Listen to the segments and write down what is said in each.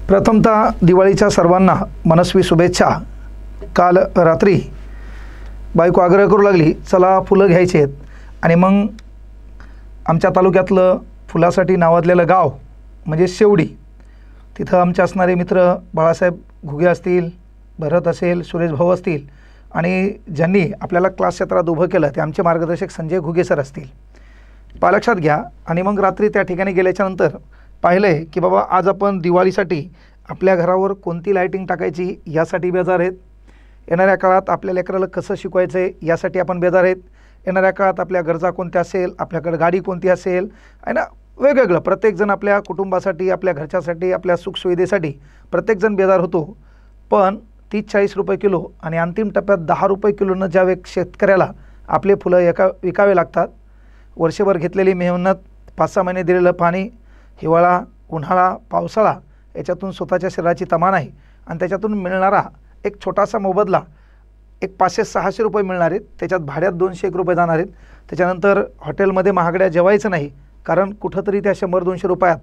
प्रथमतः दिवाळीच्या सर्वांना मनस्वी शुभेच्छा। काल रात्री बायको आग्रह करू लागली, चला फुलं घ्यायची आहेत। आणि मग आमच्या तालुक्यातलं फुलासाठी नावाजलेलं गाव म्हणजे शेवडी, तिथं आमचे असणारे मित्र बाळासाहेब घुगे असतील, भरत असेल, सुरेश भाऊ असतील आणि ज्यांनी आपल्याला क्लास क्षेत्रात उभं केलं ते आमचे मार्गदर्शक संजय घुगे सर असतील। लक्षात घ्या। आणि मग रात्री त्या ठिकाणी गेल्याच्यानंतर पाहिलं आहे की बाबा आज आपण दिवाळीसाठी आपल्या घरावर कोणती लाईटिंग टाकायची यासाठी बेजार आहेत। येणाऱ्या काळात आपल्या लेकराला कसं शिकवायचं आहे यासाठी आपण बेजार आहेत। येणाऱ्या काळात आपल्या गरजा कोणत्या असेल, आपल्याकडे गाडी कोणती असेल आहे ना, वेगवेगळं प्रत्येकजण आपल्या कुटुंबासाठी, आपल्या घरच्यासाठी, आपल्या सुखसुविधेसाठी प्रत्येकजण बेजार होतो। पण 30-40 रुपये किलो आणि अंतिम टप्प्यात 10 रुपये किलोनं ज्या शेतकऱ्याला आपले फुलं विकावे लागतात, वर्षभर घेतलेली मेहनत, 5-6 महिने दिलेलं पाणी, हिवाळा, उन्हाळा, पावसाळा याच्यातून स्वतःच्या शरीराची तमान आहे आणि त्याच्यातून मिळणारा एक छोटासा मोबदला एक 500-600 रुपये मिळणार आहेत। त्याच्यात भाड्यात 201 रुपये जाणार आहेत। त्याच्यानंतर हॉटेलमध्ये महागड्या जेवायचं नाही, कारण कुठंतरी त्या 100-200 रुपयात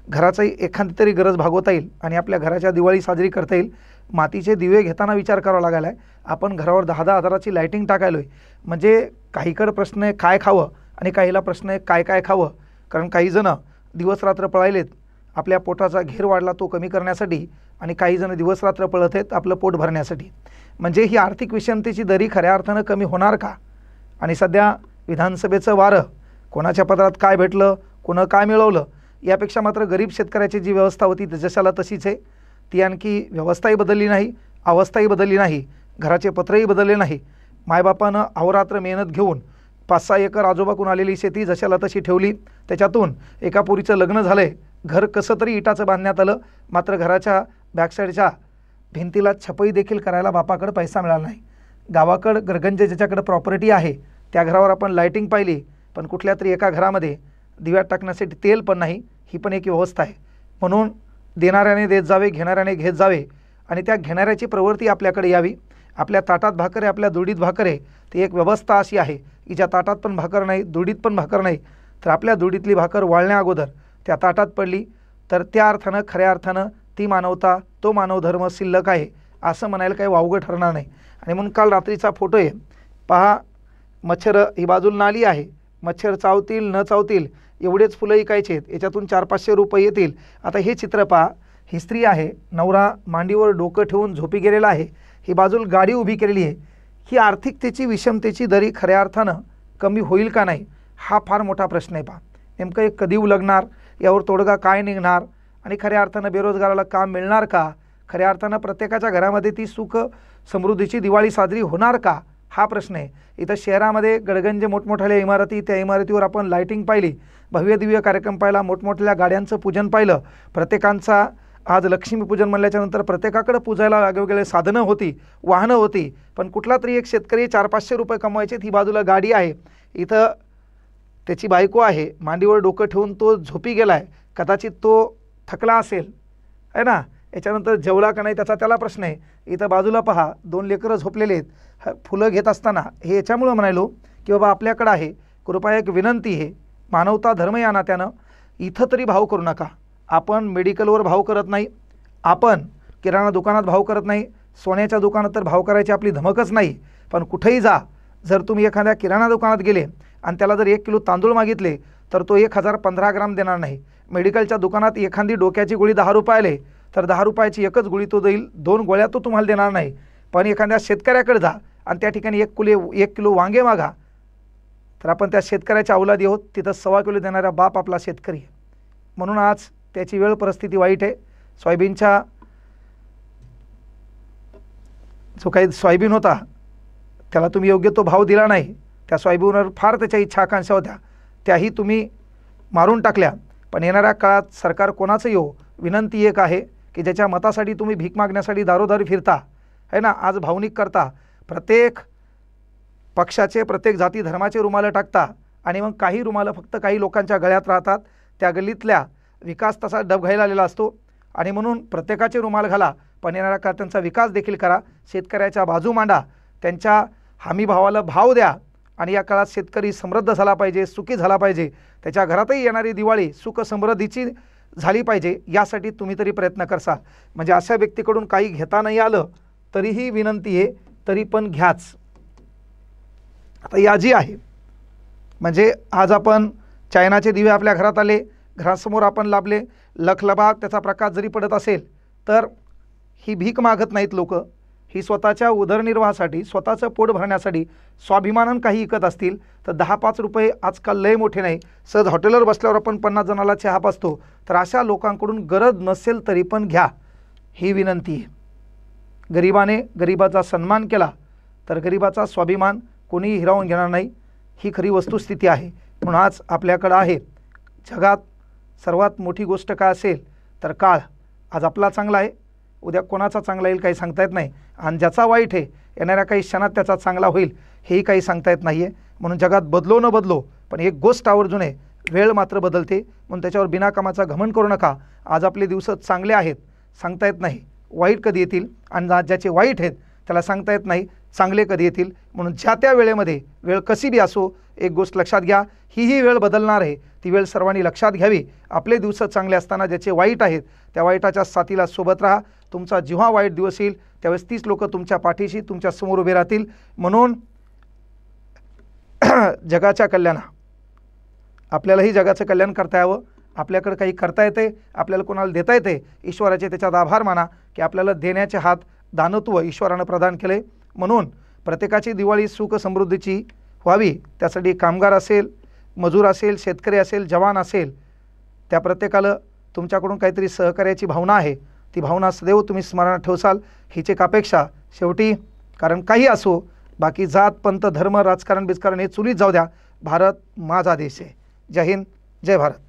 घराचाही एखादी तरी गरज भागवता येईल आणि आपल्या घराच्या दिवाळी साजरी करता येईल। मातीचे दिवे घेताना विचार करावा लागायला आहे। आपण घरावर 10-10 हजाराची लाईटिंग टाकायलो आहे, म्हणजे काहीकडे प्रश्न आहे काय खावं आणि काहीला प्रश्न आहे काय काय खावं। कारण काही जण दिवस रात्र पळायलेत आपल्या पोटाचा घेर वाढला तो कमी करण्यासाठी, आणि काही जण दिवस रात्र पळत आहेत आपलं पोट भरण्यासाठी। म्हणजे ही आर्थिक विषमतेची दरी खऱ्या अर्थानं कमी होणार का? आणि सध्या विधानसभेचं वारं कोणाच्या पदरात काय भेटलं, कोणं काय मिळवलं यापेक्षा मात्र गरीब शेतकऱ्याची जी व्यवस्था होती जशाला तशीच आहे। ती आणखी व्यवस्थाही बदलली नाही, अवस्थाही बदलली नाही, घराचे पत्रही बदलले नाही। मायबापानं अहोरात्र मेहनत घेऊन 5-6 एकर आजोबाकून आलेली शेती जशाला तशी ठेवली। त्याच्यातून एका पोरीचं लग्न झालं आहे, घर कसं तरी इटाचं बांधण्यात आलं, मात्र घराच्या बॅकसाईडच्या भिंतीला छपाई देखील करायला बापाकडे पैसा मिळाला नाही। गावाकडं गरगंज ज्याच्याकडे प्रॉपर्टी आहे त्या घरावर आपण लाईटिंग पाहिली, पण कुठल्या तरी एका घरामध्ये दिव्यात टाकण्यासाठी तेल पण नाही। ही पण एक व्यवस्था आहे। म्हणून देणाऱ्याने देत जावे, घेणाऱ्याने घेत जावे आणि त्या घेणाऱ्याची प्रवृत्ती आपल्याकडे यावी। आपल्या ताटात भाकर आहे, आपल्या दुडीत भाकर आहे, ती एक व्यवस्था अशी आहे की ज्या ताटात पण भाकर नाही, दुडीत पण भाकर नाही, तर आपल्या दुडीतली भाकर वाळण्या अगोदर त्या ताटात पडली तर त्या अर्थानं खऱ्या अर्थानं ती मानवता, तो मानवधर्म शिल्लक आहे असं म्हणायला काही वावगं ठरणार नाही। आणि म्हणून काल रात्रीचा फोटो आहे पहा, मच्छर ही बाजूला नाली आहे, मच्छर चावतील न चावतील एवढेच फुलं विकायचे आहेत, याच्यातून 400-500 रुपये येतील। आता हे चित्र पहा, ही स्त्री आहे, नवरा मांडीवर डोकं ठेवून झोपी गेलेला आहे, ही बाजूला गाडी उभी केलेली आहे। ही आर्थिकतेची विषमतेची दरी खऱ्या अर्थानं कमी होईल का नाही हा फार मोठा प्रश्न आहे। पहा नेमकं हे कधी उलगणार, यावर तोडगा काय निघणार आणि खऱ्या अर्थानं बेरोजगाराला काम मिळणार का? खऱ्या अर्थानं प्रत्येकाच्या घरामध्ये ती सुख समृद्धीची दिवाळी साजरी होणार का हा प्रश्न आहे। इथं शहरामध्ये गडगंज मोठमोठ्या इमारती, त्या इमारतीवर आपण लाईटिंग पाहिली, भव्य दिव्य कार्यक्रम पाहिला, मोठमोठ्या गाड्यांचं पूजन पाहिलं। प्रत्येकांचा आज लक्ष्मीपूजन म्हणल्याच्या नंतर प्रत्येकाकडे पूजायला वेगवेगळे साधनं होती, वाहनं होती, पण कुठला तरी एक शेतकरी 400-500 रुपये कमवायचे, ही बाजूला गाडी आहे, इथं त्याची बायको आहे, मांडीवर डोकं ठेवून तो झोपी गेला आहे, कदाचित तो थकला असेल आहे ना, याच्यानंतर जेवला का नाही त्याचा त्याला प्रश्न आहे। इथं बाजूला पहा 2 लेकरं झोपलेले आहेत। फुलं घेत असताना हे याच्यामुळं म्हणायलो की बाबा आपल्याकडं आहे, कृपया एक विनंती आहे, मानवता धर्म या नात्यानं इथं तरी भाव करू नका। आपण मेडिकलवर भाव करत नाही, आपण किराणा दुकानात भाव करत नाही, सोन्याच्या दुकानात तर भाव करायची आपली धमकच नाही। पण कुठेही जा, जर तुम्ही एखाद्या किराणा दुकानात गेले आणि त्याला जर 1 किलो तांदूळ मागितले तर तो 1015 ग्राम देणार नाही। मेडिकलच्या दुकानात एखादी डोक्याची गोळी 10 रुपयाले तर 10 रुपयाची एकच गोळी तो देईल, 2 गोळ्या तो तुम्हाला देणार नाही। पण एखाद्या शेतकऱ्याकडे जा आणि त्या ठिकाणी 1 किलो वांगे मागा, तर आपण त्या शेतकऱ्याच्या अवलादी आहोत, तिथं 1.25 किलो देणारा बाप आपला शेतकरी आहे। म्हणून आज त्याची वेळ परिस्थिती वाईट आहे। सोयाबीनच्या जो काही सोयाबीन होता त्याला तुम्ही योग्य तो भाव दिला नाही, त्या सोयाबीनवर फार त्याच्या इच्छा आकांक्षा होत्या, त्याही तुम्ही मारून टाकल्या। पण येणाऱ्या काळात सरकार कोणाचं येऊ, विनंती एक आहे की ज्याच्या मतासाठी तुम्ही भीक मागण्यासाठी दारोदारी फिरता आहे ना, आज भावनिक करता, प्रत्येक पक्षाचे प्रत्येक जाती धर्माचे रुमालं टाकता आणि मग काही रुमालं फक्त काही लोकांच्या गळ्यात राहतात, त्या गल्लीतल्या विकास तसा डबघाईला आलेला असतो। आणि म्हणून प्रत्येकाचे रुमाल घाला, पण येणाऱ्या काळात त्यांचा विकास देखील करा, शेतकऱ्याच्या बाजू मांडा, त्यांच्या हमीभावाला भाव द्या आणि या काळात शेतकरी समृद्ध झाला पाहिजे, सुखी झाला पाहिजे, त्याच्या घरातही येणारी दिवाळी सुख समृद्धीची झाली पाहिजे यासाठी तुम्ही तरी प्रयत्न करसाल. म्हणजे अशा व्यक्तीकडून काही घेता नाही आलं तरीही विनंती आहे, तरी पण घ्याच. आता याजी आहे म्हणजे आज आपण चायनाचे दिवे आपल्या घरात आले, घरासमोर आपण लाभले, लखलबाग त्याचा प्रकाश जरी पडत असेल तर ही भीक मागत नाहीत लोक. ही स्वतःच्या उदरनिर्वाहासाठी, स्वतःचं पोट भरण्यासाठी स्वाभिमानानं काही विकत असतील तर 10-5 रुपये आजकाल लय मोठे नाही. सहज हॉटेलवर बसल्यावर आपण 50 जणाला चहा पाजतो, तर अशा लोकांकडून गरज नसेल तरी पण घ्या, ही विनंती आहे. गरिबाने गरिबाचा सन्मान केला तर गरिबाचा स्वाभिमान कोणीही हिरावून घेणार नाही, ही खरी वस्तुस्थिती आहे. म्हणून आज आपल्याकडं आहे. जगात सर्वात मोठी गोष्ट काय असेल तर काळ. आज आपला चांगला आहे, उद्या कोणाचा चांगला येईल काही सांगता येत नाही. आणि ज्याचा वाईट आहे येणाऱ्या काही क्षणात त्याचा चांगला होईल हेही काही सांगता येत नाही आहे. म्हणून जगात बदलो न बदलो पण एक गोष्ट आवर्जून आहे, वेळ मात्र बदलते. म्हणून त्याच्यावर बिनाकामाचा घमंड करू नका. आज आपले दिवस चांगले आहेत सांगता येत नाही, वाईट कधी येतील, आणि ज्याचे वाईट आहेत त्याला सांगता येत नाही चांगले कधी येतील. म्हणून ज्या त्या वेळेमध्ये, वेळ कशी बी असो, एक गोष्ट लक्षात घ्या, ही वेळ बदलणार आहे, ती वेळ सर्वांनी लक्षात घ्यावी. आपले दिवस चांगले असताना ज्याचे वाईट आहेत त्या वाईटाच्या साथीला सोबत राहा. तुमचा जेव्हा वाईट दिवस येईल त्यावेळेस तीच लोक तुमच्या पाठीशी, तुमच्या समोर उभे राहतील. म्हणून जगाच्या कल्याणा आपल्यालाही जगाचं कल्याण करता यावं. आपल्याकडे काही करता येते, आपल्याला कोणाला देता येते, ईश्वराचे त्याच्यात आभार माना की आपल्याला देण्याचे हात दानत्व ईश्वरानं प्रदान केले. म्हणून प्रत्येकाची दिवाळी सुख समृद्धीची व्हावी, त्यासाठी कामगार असेल, मजूर असेल, शेतकरी असेल, जवान असेल, त्या प्रत्येकाला तुमच्याकडून काहीतरी सहकार्याची भावना आहे, ती भावना सदैव तुम्ही स्मरणात ठेवसाल हीच एक अपेक्षा. शेवटी कारण काही असो, बाकी जात पंथ धर्म राजकारण बिजकारण हे चुलीत जाऊ द्या, भारत माझा देश आहे. जय हिंद, जय भारत.